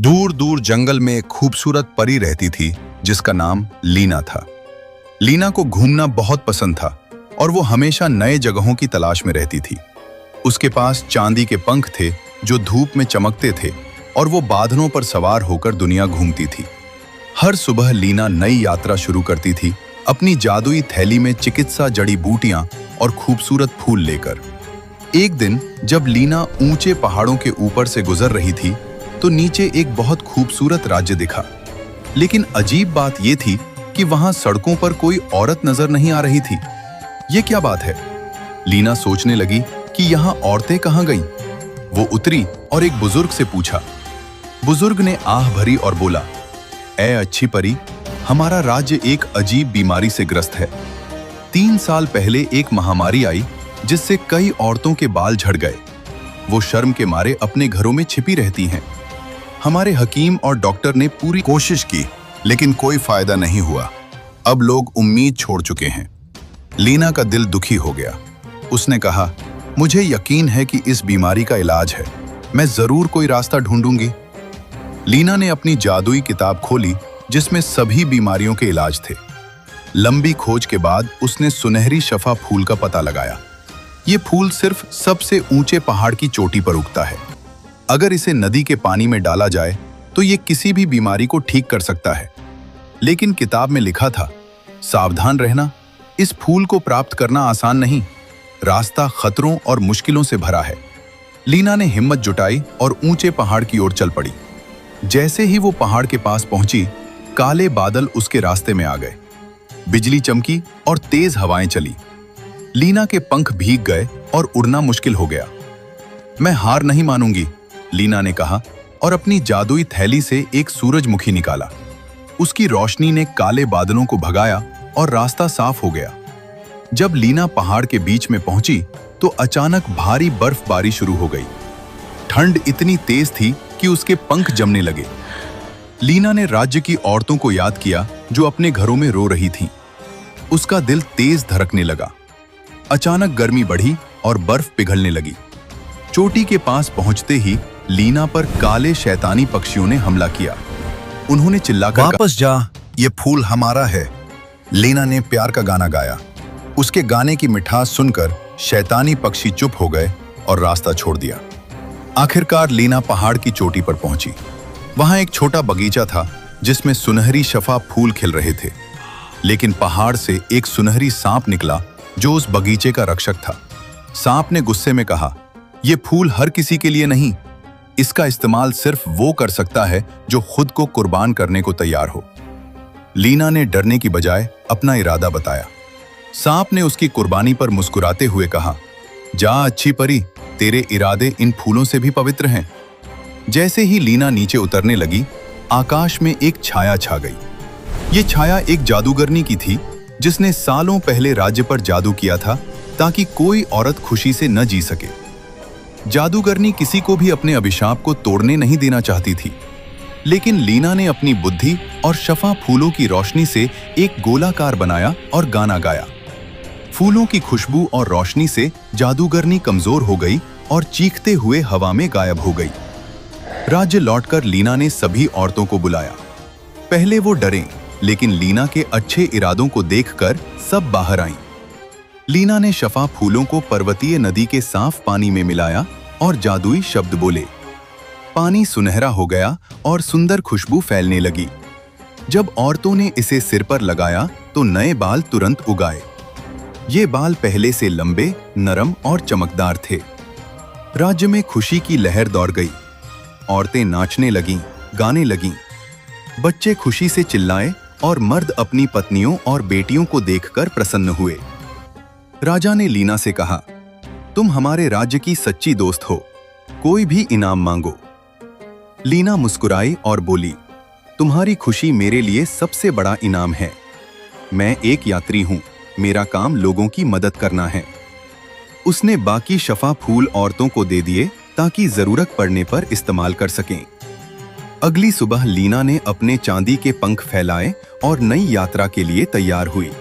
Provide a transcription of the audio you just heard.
दूर दूर जंगल में एक खूबसूरत परी रहती थी जिसका नाम लीना था। लीना को घूमना बहुत पसंद था और वो हमेशा नए जगहों की तलाश में रहती थी। उसके पास चांदी के पंख थे जो धूप में चमकते थे और वो बादलों पर सवार होकर दुनिया घूमती थी। हर सुबह लीना नई यात्रा शुरू करती थी, अपनी जादुई थैली में चिकित्सा जड़ी बूटियां और खूबसूरत फूल लेकर। एक दिन जब लीना ऊंचे पहाड़ों के ऊपर से गुजर रही थी तो नीचे एक बहुत खूबसूरत राज्य दिखा। लेकिन अजीब बात यह थी कि वहां सड़कों पर कोई औरत नजर नहीं आ रही थी। ये क्या बात है? लीना सोचने लगी कि यहाँ औरतें कहाँ गईं? वो उतरी और एक बुजुर्ग से पूछा। बुजुर्ग ने आह भरी और बोला, ऐ अच्छी परी, हमारा राज्य एक अजीब बीमारी से ग्रस्त है। 3 साल पहले एक महामारी आई जिससे कई औरतों के बाल झड़ गए। वो शर्म के मारे अपने घरों में छिपी रहती हैं। हमारे हकीम और डॉक्टर ने पूरी कोशिश की लेकिन कोई फायदा नहीं हुआ। अब लोग उम्मीद छोड़ चुके हैं। लीना का दिल दुखी हो गया। उसने कहा, मुझे यकीन है कि इस बीमारी का इलाज है। मैं जरूर कोई रास्ता ढूंढूंगी। लीना ने अपनी जादुई किताब खोली जिसमें सभी बीमारियों के इलाज थे। लंबी खोज के बाद उसने सुनहरी शफा फूल का पता लगाया। ये फूल सिर्फ सबसे ऊंचे पहाड़ की चोटी पर उगता है। अगर इसे नदी के पानी में डाला जाए तो ये किसी भी बीमारी को ठीक कर सकता है। लेकिन किताब में लिखा था, सावधान रहना, इस फूल को प्राप्त करना आसान नहीं। रास्ता खतरों और मुश्किलों से भरा है। लीना ने हिम्मत जुटाई और ऊंचे पहाड़ की ओर चल पड़ी। जैसे ही वो पहाड़ के पास पहुंची, काले बादल उसके रास्ते में आ गए। बिजली चमकी और तेज हवाएं चली। लीना के पंख भीग गए और उड़ना मुश्किल हो गया। मैं हार नहीं मानूंगी, लीना ने कहा और अपनी जादुई थैली से एक सूरजमुखी निकाला। उसकी रोशनी ने काले बादलों को भगाया और रास्ता साफ हो गया। जब लीना पहाड़ के बीच में पहुंची तो अचानक भारी बर्फबारी शुरू हो गई। ठंड इतनी तेज थी कि उसके पंख जमने लगे। लीना ने राज्य की औरतों को याद किया जो अपने घरों में रो रही थीं। उसका दिल तेज धड़कने लगा। अचानक गर्मी बढ़ी और बर्फ पिघलने लगी। चोटी के पास पहुंचते ही लीना पर काले शैतानी पक्षियों ने हमला किया। उन्होंने चिल्लाकर वापस जा, ये फूल हमारा है। लीना ने प्यार का गाना गाया। उसके गाने की मिठास सुनकर शैतानी पक्षी चुप हो गए और रास्ता छोड़ दिया। आखिरकार लीना पहाड़ की चोटी पर पहुंची। वहां एक छोटा बगीचा था जिसमें सुनहरी शफा फूल खिल रहे थे। लेकिन पहाड़ से एक सुनहरी सांप निकला जो उस बगीचे का रक्षक था। सांप ने गुस्से में कहा, ये फूल हर किसी के लिए नहीं। इसका इस्तेमाल सिर्फ वो कर सकता है जो खुद को कुर्बान करने को तैयार हो। लीना ने डरने की बजाय अपना इरादा बताया। सांप ने उसकी कुर्बानी पर मुस्कुराते हुए कहा, जा अच्छी परी, तेरे इरादे इन फूलों से भी पवित्र हैं। जैसे ही लीना नीचे उतरने लगी, आकाश में एक छाया छा गई। ये छाया एक जादूगरनी की थी जिसने सालों पहले राज्य पर जादू किया था ताकि कोई औरत खुशी से न जी सके। जादूगरनी किसी को भी अपने अभिशाप को तोड़ने नहीं देना चाहती थी। लेकिन लीना ने अपनी बुद्धि और शफा फूलों की रोशनी से एक गोलाकार बनाया और गाना गाया। फूलों की खुशबू और रोशनी से जादूगरनी कमजोर हो गई और चीखते हुए हवा में गायब हो गई। राज्य लौटकर लीना ने सभी औरतों को बुलाया। पहले वो डरे, लेकिन लीना के अच्छे इरादों को देखकर सब बाहर आईं। लीना ने शफा फूलों को पर्वतीय नदी के साफ पानी में मिलाया और जादुई शब्द बोले। पानी सुनहरा हो गया और सुंदर खुशबू फैलने लगी। जब औरतों ने इसे सिर पर लगाया तो नए बाल तुरंत उगाए। ये बाल पहले से लंबे, नरम और चमकदार थे। राज्य में खुशी की लहर दौड़ गई। औरतें नाचने लगीं, गाने लगीं। बच्चे खुशी से चिल्लाए और मर्द अपनी पत्नियों और बेटियों को देखकर प्रसन्न हुए। राजा ने लीना से कहा, तुम हमारे राज्य की सच्ची दोस्त हो, कोई भी इनाम मांगो। लीना मुस्कुराई और बोली, तुम्हारी खुशी मेरे लिए सबसे बड़ा इनाम है। मैं एक यात्री हूं, मेरा काम लोगों की मदद करना है। उसने बाकी शफा फूल औरतों को दे दिए ताकि जरूरत पड़ने पर इस्तेमाल कर सकें। अगली सुबह लीना ने अपने चांदी के पंख फैलाए और नई यात्रा के लिए तैयार हुई।